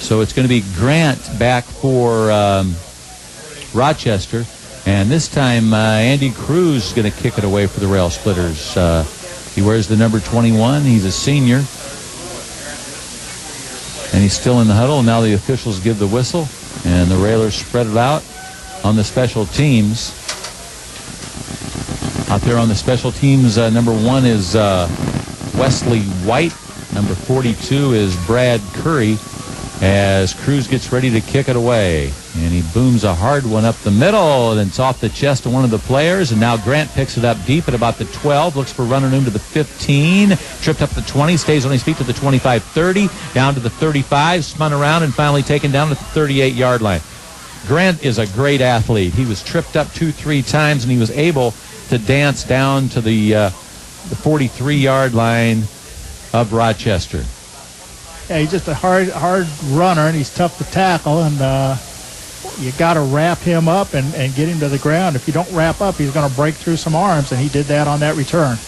So it's going to be Grant back for Rochester. And this time, Andy Cruz is going to kick it away for the Rail Splitters. He wears the number 21. He's a senior. And he's still in the huddle. Now the officials give the whistle. And the Railers spread it out on the special teams. Out there on the special teams, number 1 is Wesley White. Number 42 is Brad Curry, as Cruz gets ready to kick it away. And he booms a hard one up the middle, and it's off the chest of one of the players. And now Grant picks it up deep at about the 12, looks for running room to the 15, tripped up the 20, stays on his feet to the 25-30, down to the 35, spun around, and finally taken down at the 38-yard line. Grant is a great athlete. He was tripped up 2-3 times, and he was able to dance down to the 43-yard line of Rochester. Yeah, he's just a hard runner, and he's tough to tackle, and you got to wrap him up and get him to the ground. If you don't wrap up, he's going to break through some arms, and he did that on that return.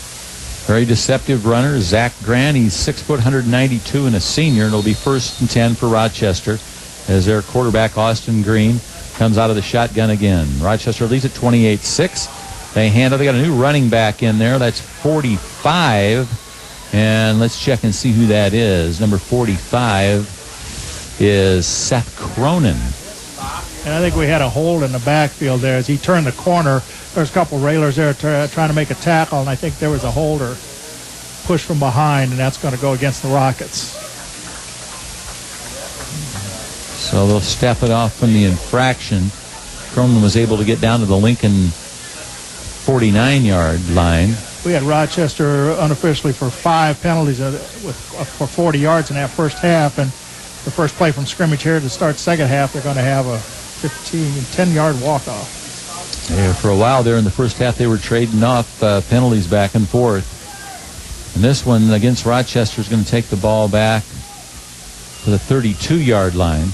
Very deceptive runner, Zach Grant. He's 6 foot, 192, and a senior, and it'll be 1st and 10 for Rochester as their quarterback, Austin Green, comes out of the shotgun again. Rochester leads at 28-6. They got a new running back in there. That's 45. And let's check and see who that is. Number 45 is Seth Cronin. And I think we had a hold in the backfield there as he turned the corner. There's a couple Railers there trying to make a tackle, and I think there was a holder push from behind, and that's going to go against the Rockets. So they'll step it off from the infraction. Cronin was able to get down to the Lincoln 49-yard line. We had Rochester unofficially for 5 penalties for 40 yards in that first half, and the first play from scrimmage here to start second half, they're going to have a 10-yard walk-off. Yeah, for a while there in the first half, they were trading off penalties back and forth. And this one against Rochester is going to take the ball back to the 32-yard line,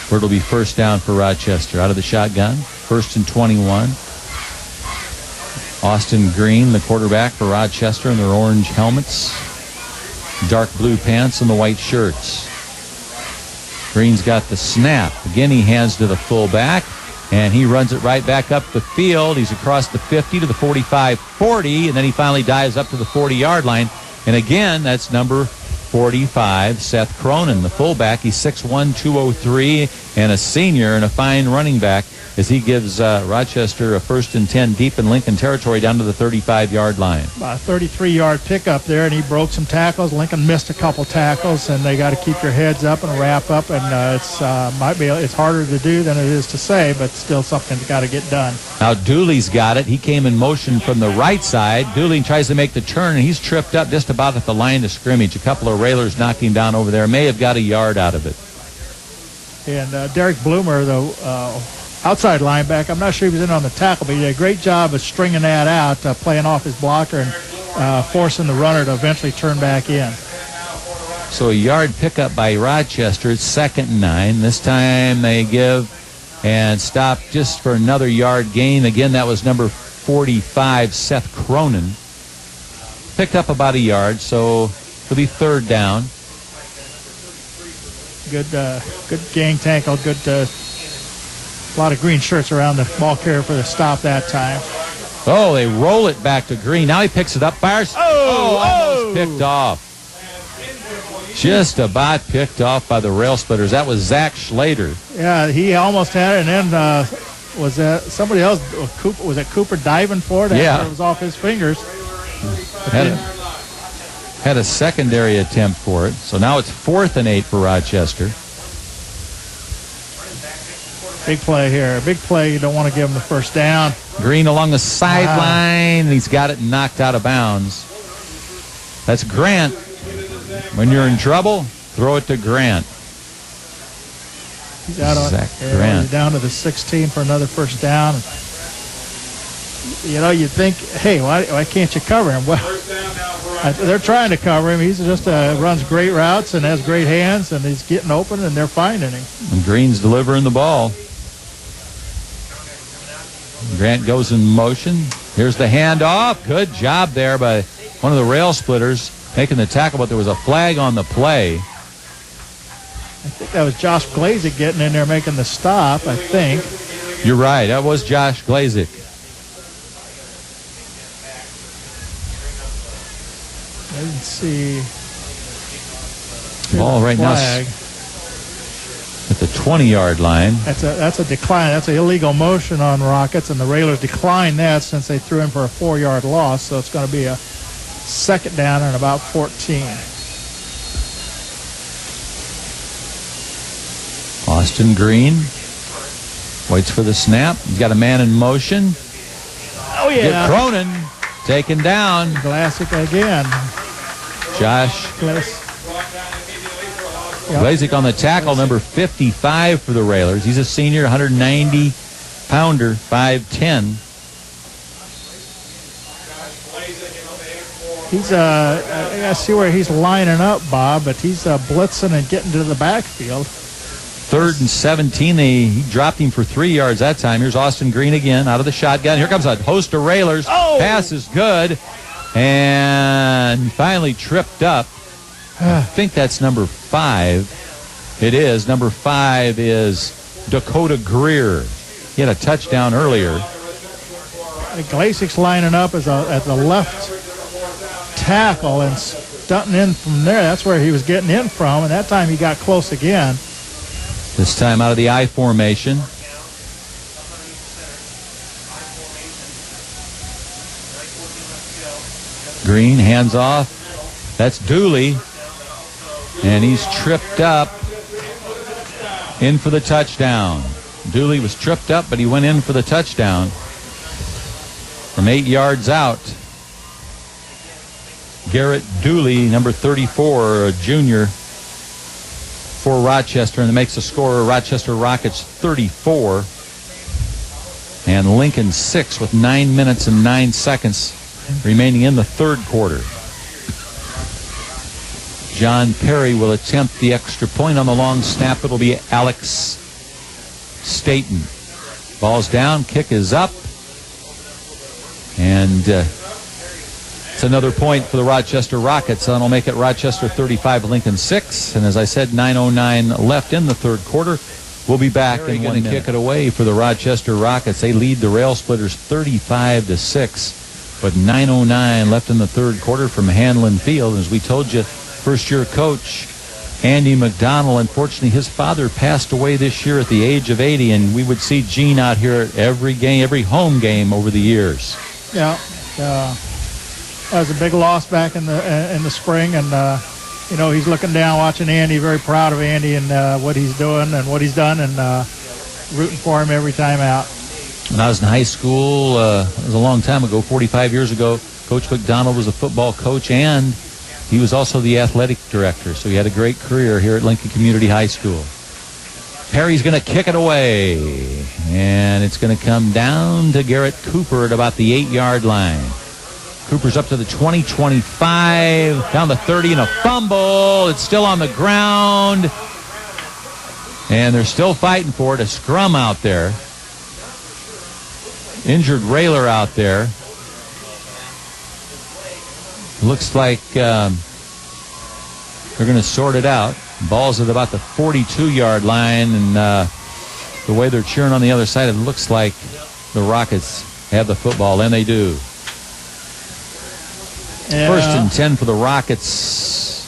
where it'll be 1st down for Rochester. Out of the shotgun, 1st and 21. Austin Green, the quarterback for Rochester, in their orange helmets, dark blue pants, and the white shirts. Green's got the snap. Again, he hands to the fullback, and he runs it right back up the field. He's across the 50 to the 45-40, and then he finally dives up to the 40-yard line. And again, that's number 45, Seth Cronin, the fullback. He's 6'1", 203, and a senior and a fine running back, as he gives Rochester a 1st and 10 deep in Lincoln territory down to the 35-yard line. About a 33-yard pickup there, and he broke some tackles. Lincoln missed a couple tackles, and they got to keep your heads up and wrap up, and it's harder to do than it is to say, but still something that's got to get done. Now Dooley's got it. He came in motion from the right side. Dooley tries to make the turn, and he's tripped up just about at the line of scrimmage. A couple of Railers knocked him down over there. May have got a yard out of it. And Derek Bloomer, the outside linebacker, I'm not sure he was in on the tackle, but he did a great job of stringing that out, playing off his blocker and forcing the runner to eventually turn back in. So a yard pickup by Rochester. It's 2nd and 9. This time they give and stop just for another yard gain. Again, that was number 45, Seth Cronin. Picked up about a yard, so it'll be 3rd down. Good gang tackle, good a lot of green shirts around the ball carrier for the stop that time. Oh, they roll it back to Green. Now he picks it up, fires. Almost picked off. Just about picked off by the Rail Splitters. That was Zach Schlater. Yeah, he almost had it, and then was that somebody else? Was it Cooper diving for it? Yeah. After it was off his fingers. Had a secondary attempt for it. So now it's 4th and 8 for Rochester. Big play here. Big play. You don't want to give him the 1st down. Green along the sideline. He's got it knocked out of bounds. That's Grant. When you're in trouble, throw it to Grant. He's out on Grant. Down to the 16 for another 1st down. You know, you think, hey, why can't you cover him? Well, they're trying to cover him. He's just runs great routes and has great hands, and he's getting open, and they're finding him. And Green's delivering the ball. Grant goes in motion. Here's the handoff. Good job there by one of the Rail Splitters making the tackle, but there was a flag on the play. think that was Josh Glazik getting in there making the stop, I think. You're right. That was Josh Glazik. I didn't see. Ball right now at the 20-yard line. That's a decline. That's an illegal motion on Rockets, and the Railers declined that since they threw in for a 4-yard loss. So it's going to be a second down and about 14. Austin Green waits for the snap. He's got a man in motion. Oh, yeah. Cronin taken down. Glazik again. Josh Glazik on the tackle, number 55 for the Railers. He's a senior, 190-pounder, 5'10". He's I see where he's lining up, Bob, but he's blitzing and getting to the backfield. 3rd and 17. He dropped him for 3 yards that time. Here's Austin Green again out of the shotgun. Here comes a host of Railers. Oh! Pass is good. And finally tripped up. I think that's number 5. It is. Number 5 is Dakota Greer. He had a touchdown earlier. Glazik's lining up as the left tackle and stunting in from there. That's where he was getting in from, and that time he got close again. This time out of the I formation. Green, hands off. That's Dooley. And he's tripped up. In for the touchdown. Dooley was tripped up, but he went in for the touchdown. From 8 yards out. Garrett Dooley, number 34, a junior for Rochester, and it makes the score Rochester Rockets 34 and Lincoln 6 with 9 minutes and 9 seconds remaining in the third quarter. John Perry will attempt the extra point on the long snap. It'll be Alex Staten. Ball's down, kick is up, and it's another point for the Rochester Rockets. That'll make it Rochester 35, Lincoln 6. And as I said, 9:09 left in the third quarter. We'll be back and going to kick it away for the Rochester Rockets. They lead the Rail Splitters 35-6. With 9:09 left in the third quarter from Handlin Field. As we told you, first-year coach Andy McDonald, unfortunately, his father passed away this year at the age of 80, and we would see Gene out here at every game, every home game over the years. Yeah. That was a big loss back in the spring, and he's looking down, watching Andy, very proud of Andy and what he's doing and what he's done, and rooting for him every time out. When I was in high school, it was a long time ago, 45 years ago, Coach McDonald was a football coach, and he was also the athletic director, so he had a great career here at Lincoln Community High School. Perry's going to kick it away, and it's going to come down to Garrett Cooper at about the 8-yard line. Cooper's up to the 20, 25, down the 30, and a fumble. It's still on the ground. And they're still fighting for it. A scrum out there. Injured Railer out there. Looks like they're going to sort it out. Ball's at about the 42-yard line, and the way they're cheering on the other side, it looks like the Rockets have the football, and they do. Yeah. 1st and 10 for the Rockets.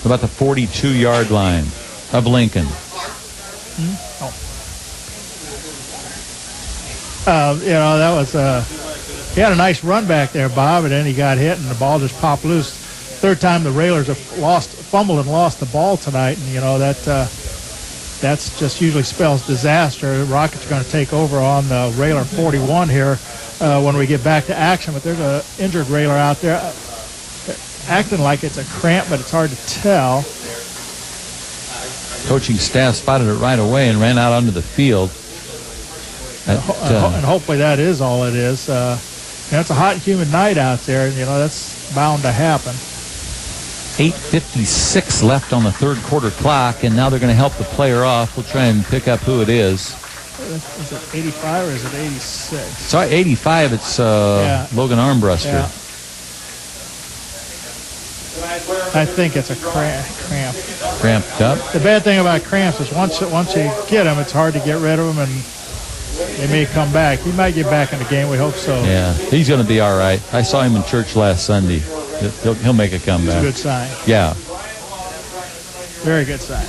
About the 42-yard line of Lincoln. That was he had a nice run back there, Bob, and then he got hit, and the ball just popped loose. Third time the Railers have fumbled and lost the ball tonight, and that's just usually spells disaster. The Rockets are going to take over on the Railer 41 here when we get back to action, but there's an injured Railer out there acting like it's a cramp, but it's hard to tell. Coaching staff spotted it right away and ran out onto the field. And hopefully that is all it is. It's a hot, humid night out there, and that's bound to happen. 8:56 left on the third quarter clock, and now they're going to help the player off. We'll try and pick up who it is. Is it 85 or is it 86? Sorry, 85. It's Logan Armbruster. Yeah. I think it's a cramp. Cramped up. The bad thing about cramps is once you get them, it's hard to get rid of them, and they may come back. He might get back in the game. We hope so. Yeah, he's going to be all right. I saw him in church last Sunday. He'll make a comeback. It's a good sign. Yeah. Very good sign.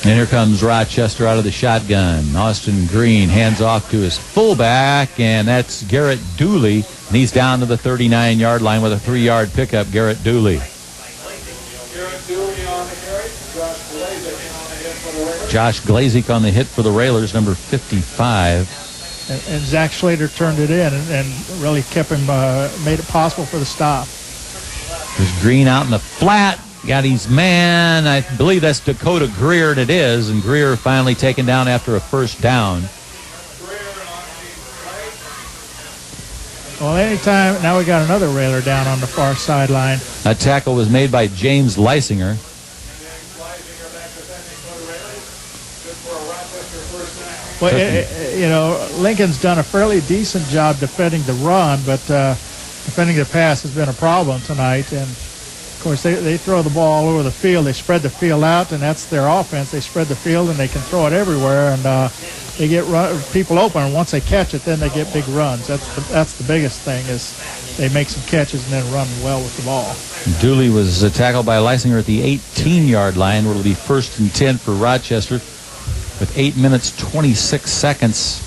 And here comes Rochester out of the shotgun. Austin Green hands off to his fullback, and that's Garrett Dooley. And he's down to the 39-yard line with a 3-yard pickup, Garrett Dooley. Josh Glazik on the hit for the Railers, number 55. And Zach Schlater turned it in and really kept him, made it possible for the stop. There's Green out in the flat. Got his man. I believe that's Dakota Greer, and it is. And Greer finally taken down after a first down. Well, anytime, now we got another Railer down on the far sideline. That tackle was made by James Leisinger. Well, Lincoln's done a fairly decent job defending the run, but defending the pass has been a problem tonight. And, of course, they throw the ball all over the field. They spread the field out, and that's their offense. They spread the field, and they can throw it everywhere, and they get people open. And once they catch it, then they get big runs. That's the biggest thing is they make some catches and then run well with the ball. Dooley was tackled by Leisinger at the 18-yard line, where it'll be 1st and 10 for Rochester with 8 minutes, 26 seconds.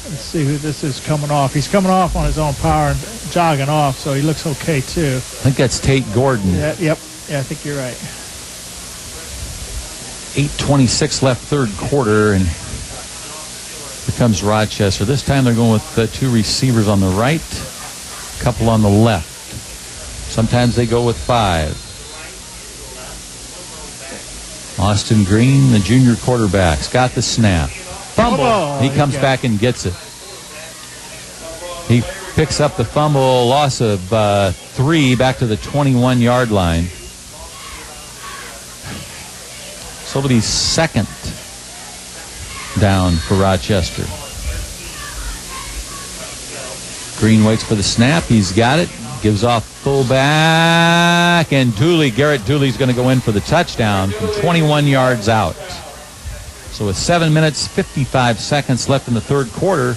Let's see who this is coming off. He's coming off on his own power and jogging off, so he looks okay, too. I think that's Tate Gordon. Yep. Yeah, I think you're right. 8:26 left third quarter, and here comes Rochester. This time they're going with 2 receivers on the right, a couple on the left. Sometimes they go with 5. Austin Green, the junior quarterback's got the snap. Fumble. He comes back and gets it. He picks up the fumble, loss of 3 back to the 21-yard line. So it'll be 2nd down for Rochester. Green waits for the snap. He's got it. Gives off fullback, and Garrett Dooley's going to go in for the touchdown from 21 yards out. So with 7 minutes, 55 seconds left in the third quarter,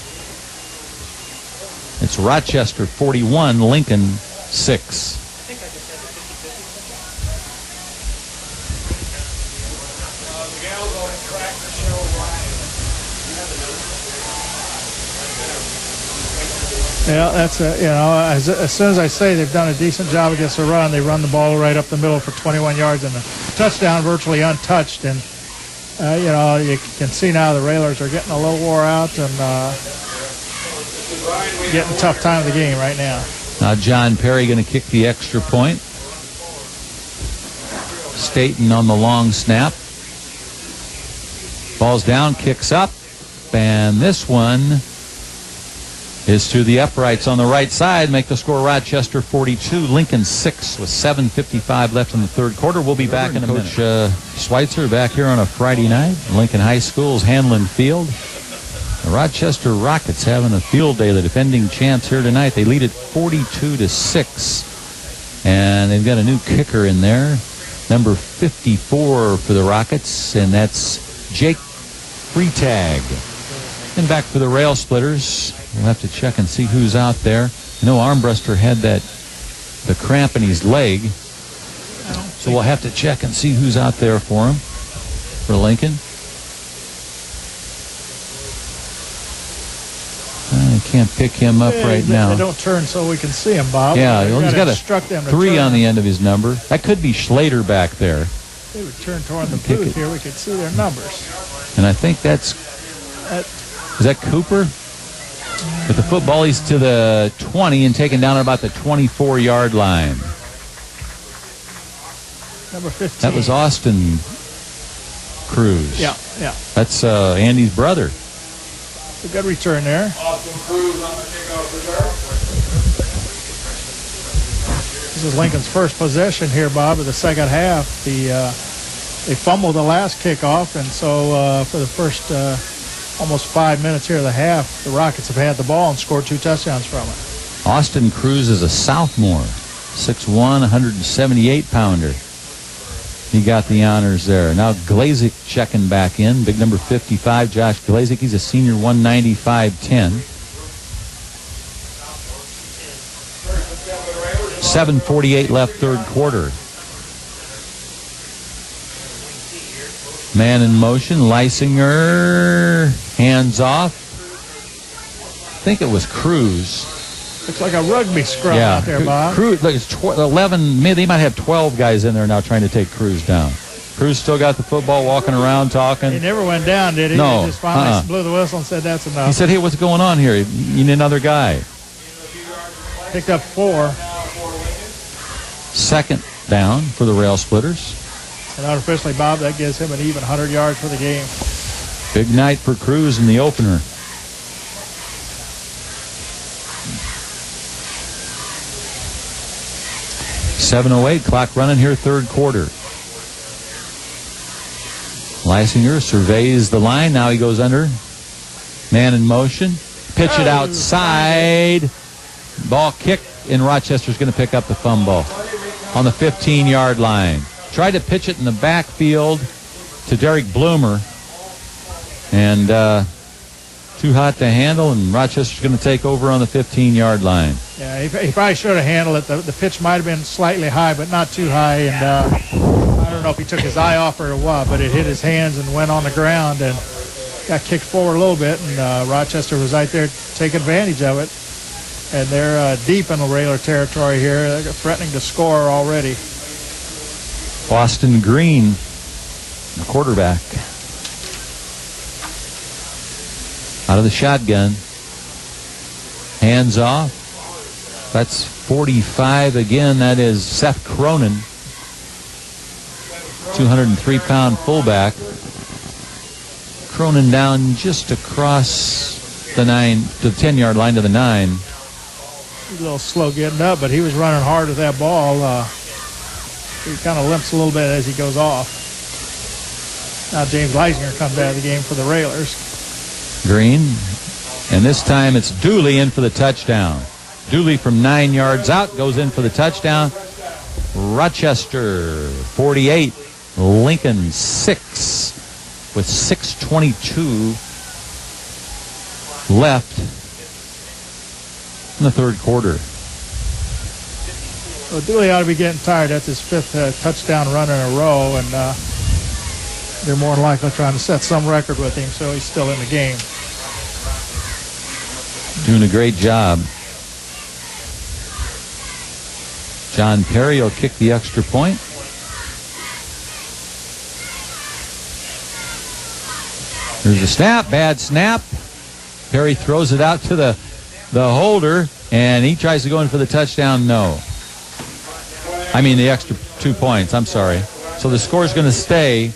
it's Rochester 41, Lincoln 6. Yeah, that's as soon as I say they've done a decent job against the run, they run the ball right up the middle for 21 yards and a touchdown virtually untouched. And you can see now the Railers are getting a little wore out and getting a tough time of the game right now. Now John Perry going to kick the extra point. Staten on the long snap. Ball's down, kicks up, and this one is to the uprights on the right side. Make the score Rochester 42, Lincoln 6 with 7:55 left in the third quarter. We'll be back in a minute. Coach Schweitzer back here on a Friday night. Lincoln High School's Handlin Field. The Rochester Rockets having a field day. The defending champs here tonight. They lead it 42-6. And they've got a new kicker in there. Number 54 for the Rockets, and that's Jake Freitag. And back for the Rail Splitters. We'll have to check and see who's out there. I know Armbruster had the cramp in his leg. So we'll have to check and see who's out there for him, for Lincoln. I can't pick him up right now. They don't turn so we can see him, Bob. Yeah, he's got a 3 on the end of his number. That could be Schlater back there. They would turn toward the booth here. We could see their numbers. And I think is that Cooper? With the football, he's to the 20 and taken down at about the 24-yard line. Number 15. That was Austin Cruz. Yeah. That's Andy's brother. It's a good return there. Austin Cruz on the kickoff return. This is Lincoln's first possession here, Bob, of the second half. They fumbled the last kickoff, and so for the first almost 5 minutes here of the half, the Rockets have had the ball and scored 2 touchdowns from it. Austin Cruz is a sophomore. 6'1", 178-pounder. He got the honors there. Now Glazik checking back in. Big number 55, Josh Glazik. He's a senior, 195-10. 7:48 left, third quarter. Man in motion. Lysinger, hands off. I think it was Cruz. Looks like a rugby scrum out there, Bob. Cruz, look, it's 11. They might have 12 guys in there now trying to take Cruz down. Cruz still got the football, walking around, talking. He never went down, did he? No. He just finally blew the whistle and said that's enough. He said, hey, what's going on here? You need another guy. Picked up 4. Second down for the Rail Splitters. And unofficially, Bob, that gives him an even 100 yards for the game. Big night for Cruz in the opener. .708, clock running here, third quarter. Lysinger surveys the line. Now he goes under. Man in motion. Pitch it outside. Ball kicked, and Rochester's going to pick up the fumble on the 15-yard line. Tried to pitch it in the backfield to Derek Bloomer. And too hot to handle, and Rochester's going to take over on the 15-yard line. Yeah, he probably should have handled it. The pitch might have been slightly high, but not too high. And I don't know if he took his eye off or what, but it hit his hands and went on the ground and got kicked forward a little bit. And Rochester was right there to take advantage of it. And they're deep in the Railer territory here. They're threatening to score already. Austin Green, the quarterback. Out of the shotgun. Hands off. That's 45 again. That is Seth Cronin. 203-pound fullback. Cronin down just across the 10-yard line to the 9. He's a little slow getting up, but he was running hard with that ball. He kind of limps a little bit as he goes off. Now James Lysinger comes out of the game for the Railers. Green, and this time it's Dooley in for the touchdown. Dooley from 9 yards out goes in for the touchdown. Rochester 48, Lincoln 6 with 6:22 left in the third quarter. Well, Dooley ought to be getting tired. That's his 5th touchdown run in a row, and they're more than likely trying to set some record with him, so he's still in the game. Doing a great job. John Perry will kick the extra point. There's a snap, bad snap. Perry throws it out to the holder, and he tries to go in for the touchdown. No. I mean the extra 2 points. I'm sorry. So the score is going to stay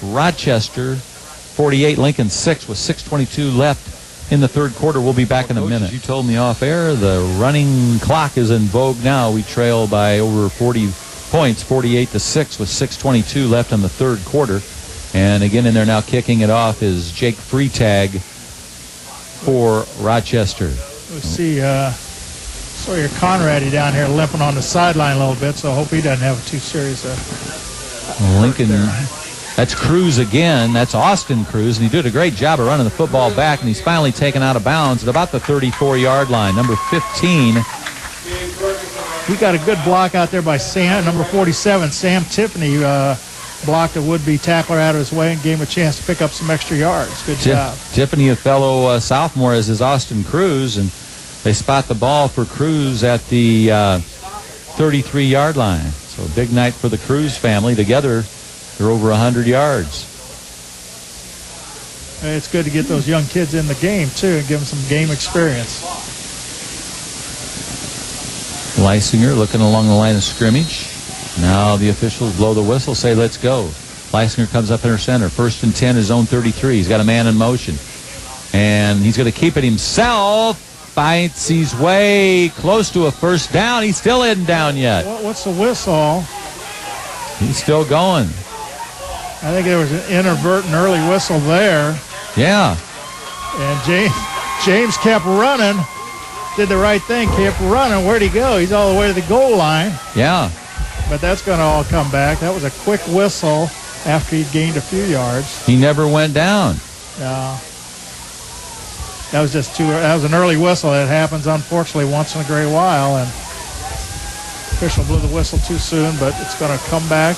Rochester 48, Lincoln 6 with 6:22 left in the third quarter. We'll be back in a minute. You told me off air, the running clock is in vogue now. We trail by over 40 points, 48-6 with 6:22 left in the third quarter. And again in there now kicking it off is Jake Freitag for Rochester. Let's see, Sawyer Conrady down here limping on the sideline a little bit, so I hope he doesn't have too serious Lincoln. That's Cruz again. That's Austin Cruz, and he did a great job of running the football back, and he's finally taken out of bounds at about the 34-yard line. Number 15. We got a good block out there by Sam, number 47, Sam Tiffany, blocked a would-be tackler out of his way and gave him a chance to pick up some extra yards. Good job. Tiffany, a fellow sophomore, as is Austin Cruz, and they spot the ball for Cruz at the 33-yard line. So a big night for the Cruz family. Together, they're over 100 yards. It's good to get those young kids in the game, too, and give them some game experience. Lysinger looking along the line of scrimmage. Now the officials blow the whistle, say let's go. Lysinger comes up in her center. 1st and 10, his own 33. He's got a man in motion. And he's going to keep it himself. Fights his way close to a first down. He still isn't down yet. What's the whistle? He's still going. I think there was an inadvertent early whistle there. Yeah. And James kept running. did the right thing, kept running. Where'd he go? He's all the way to the goal line. Yeah. But that's going to all come back. That was a quick whistle after he'd gained a few yards. He never went down. No. That was that was an early whistle. That happens, unfortunately, once in a great while. And official blew the whistle too soon, but it's going to come back.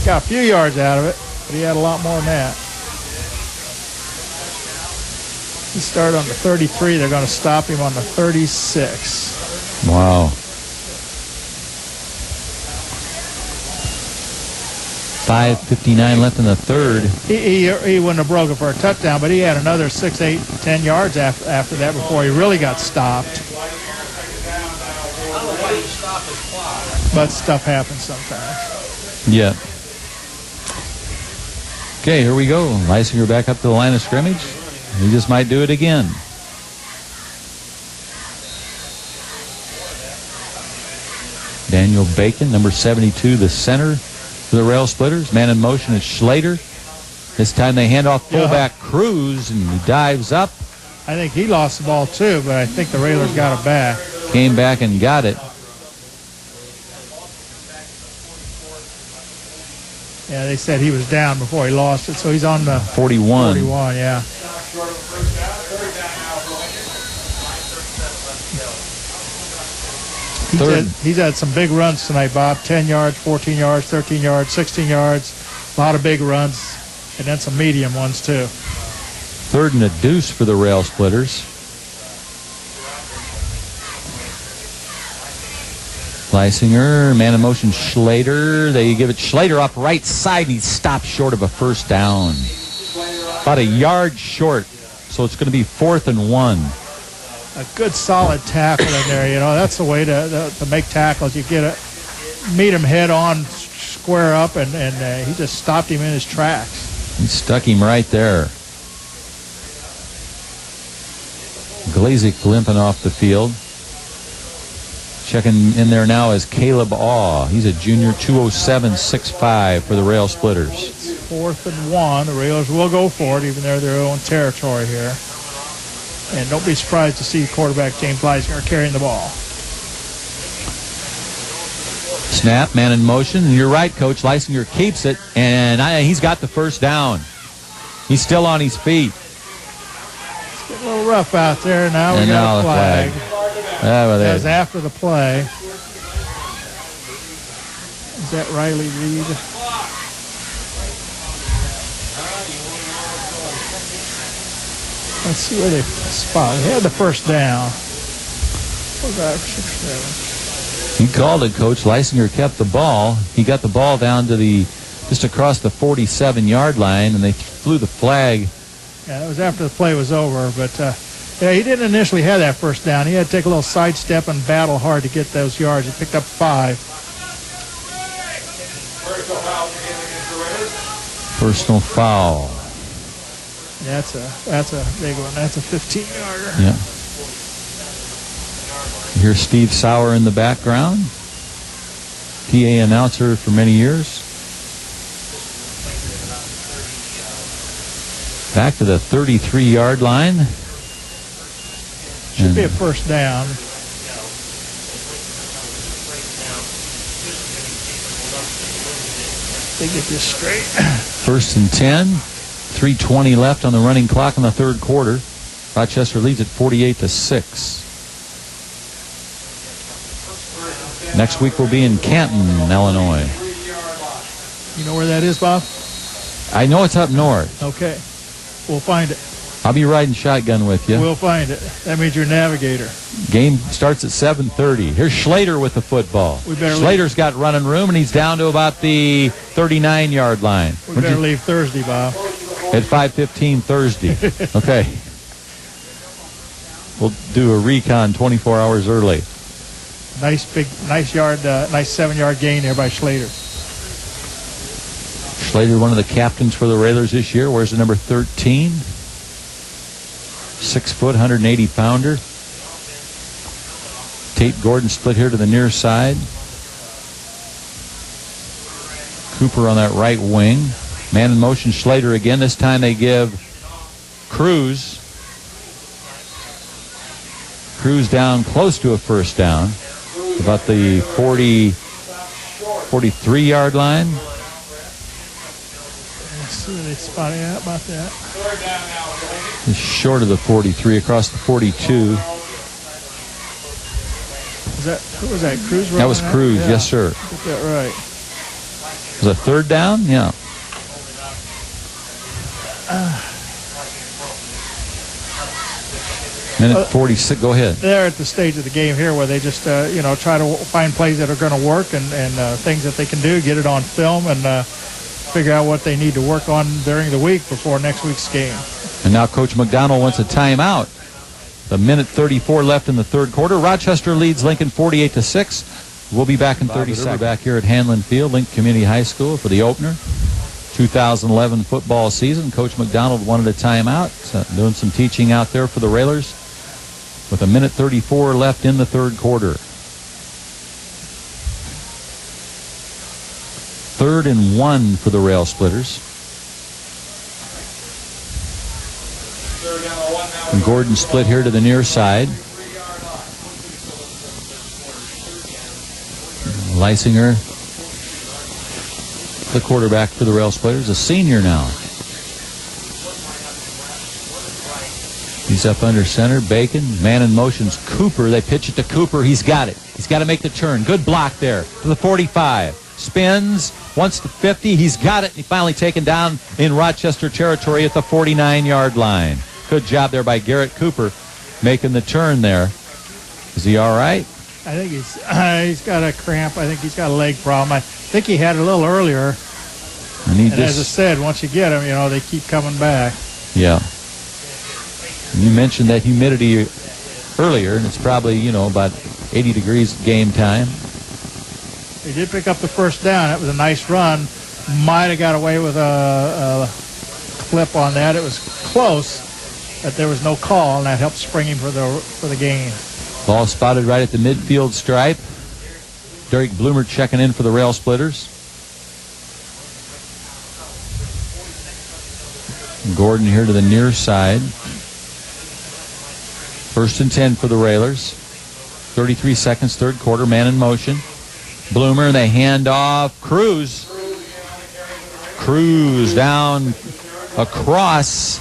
Got a few yards out of it, but he had a lot more than that. He started on the 33. They're going to stop him on the 36. Wow. 5:59 left in the third. He wouldn't have broken for a touchdown, but he had another 6, 8, 10 yards after that before he really got stopped. But stuff happens sometimes. Yeah. Okay, here we go. Leisinger back up to the line of scrimmage. He just might do it again. Daniel Bacon, number 72, the center for the Rail Splitters. Man in motion is Schlater. This time they hand off fullback Cruz, and he dives up. I think he lost the ball too, but I think the Railers got it back. Came back and got it. Yeah, they said he was down before he lost it, so he's on the 41. 41, yeah. He's had some big runs tonight, Bob. 10 yards, 14 yards, 13 yards, 16 yards. A lot of big runs, and then some medium ones, too. Third and a deuce for the Rail Splitters. Leisinger, man in motion, Schlater. They give it Schlater up right side, and he stopped short of a first down. About a yard short, so it's going to be 4th and 1. A good solid tackle in there, you know. That's the way to make tackles. You meet him head on, square up, and he just stopped him in his tracks. He stuck him right there. Glazik limping off the field. Checking in there now is Caleb Awe. He's a junior, 207.65 for the Rail Splitters. 4th and 1. The Railers will go for it, even though they're their own territory here. And don't be surprised to see quarterback James Leisinger carrying the ball. Snap, man in motion. And you're right, Coach. Leisinger keeps it, and he's got the first down. He's still on his feet. It's getting a little rough out there. Now we got a flag. That was after the play. Is that Riley Reed? Let's see where they spot. He had the first down. 5, 6, 7. He called it, Coach. Leisinger kept the ball. He got the ball down to just across the 47-yard line, and they flew the flag. Yeah, that was after the play was over. But he didn't initially have that first down. He had to take a little sidestep and battle hard to get those yards. He picked up 5. Personal foul. That's a big one. That's a 15-yarder. Yeah. You hear Steve Sauer in the background. PA announcer for many years. Back to the 33-yard line. Should be a first down. They get this straight. 1st and 10. 3:20 left on the running clock in the third quarter. Rochester leads at 48-6. Next week we'll be in Canton, Illinois. You know where that is, Bob? I know it's up north. Okay. We'll find it. I'll be riding shotgun with you. We'll find it. That means you're a navigator. Game starts at 7:30. Here's Schlater with the football. Schlater's got running room, and he's down to about the 39-yard line. We better leave Thursday, Bob. At 5:15 Thursday. Okay. We'll do a recon 24 hours early. Nice 7-yard gain there by Schlater. Schlater, one of the captains for the Railers this year. Where's the number 13? 6 foot, 180-pounder. Tate Gordon split here to the near side. Cooper on that right wing. Man in motion, Schlater again. This time they give Cruz Cruz down close to a first down. About the 43-yard line. Let's see where they spotted out about that. It's short of the 43, across the 42. Who was that, Cruz? That was Cruz, yeah. yes, sir. Get that right. Was it third down? Yeah. Minute 46. Go ahead. They're at the stage of the game here where they just, try to find plays that are going to work and things that they can do, get it on film, and figure out what they need to work on during the week before next week's game. And now Coach McDonald wants a timeout. The minute 34 left in the third quarter. Rochester leads Lincoln 48-6. We'll be back in 30 seconds. Back here at Handlin Field, Lincoln Community High School for the opener. 2011 football season. Coach McDonald wanted a timeout. Doing some teaching out there for the Railers. With a minute 34 left in the third quarter. 3rd and 1 for the Rail Splitters. And Gordon split here to the near side. Leisinger, the quarterback for the Rail Splitters, a senior now. He's up under center. Bacon, man in motion's Cooper. They pitch it to Cooper. He's got it. He's got to make the turn. Good block there to the 45. Spins, wants the 50. He's got it. He finally taken down in Rochester territory at the 49-yard line. Good job there by Garrett Cooper making the turn there. Is he all right? I think he's got a cramp. I think he's got a leg problem. I think he had it a little earlier. And as I said, once you get him, they keep coming back. Yeah. You mentioned that humidity earlier, and it's probably, about 80 degrees game time. They did pick up the first down. That was a nice run. Might have got away with a clip on that. It was close, but there was no call, and that helped spring him for the gain. Ball spotted right at the midfield stripe. Derek Bloomer checking in for the Rail Splitters. Gordon here to the near side. 1st and 10 for the Railers. 33 seconds, third quarter, man in motion. Bloomer, they hand off. Cruz down across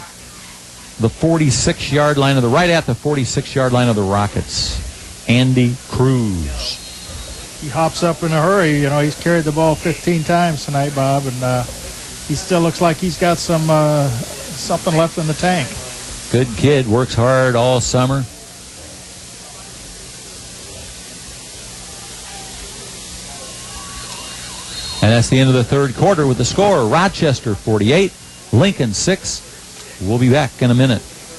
the 46-yard line right at the 46-yard line of the Rockets. Andy Cruz. He hops up in a hurry. He's carried the ball 15 times tonight, Bob, and he still looks like he's got something left in the tank. Good kid, works hard all summer. And that's the end of the third quarter with the score. Rochester 48, Lincoln 6. We'll be back in a minute.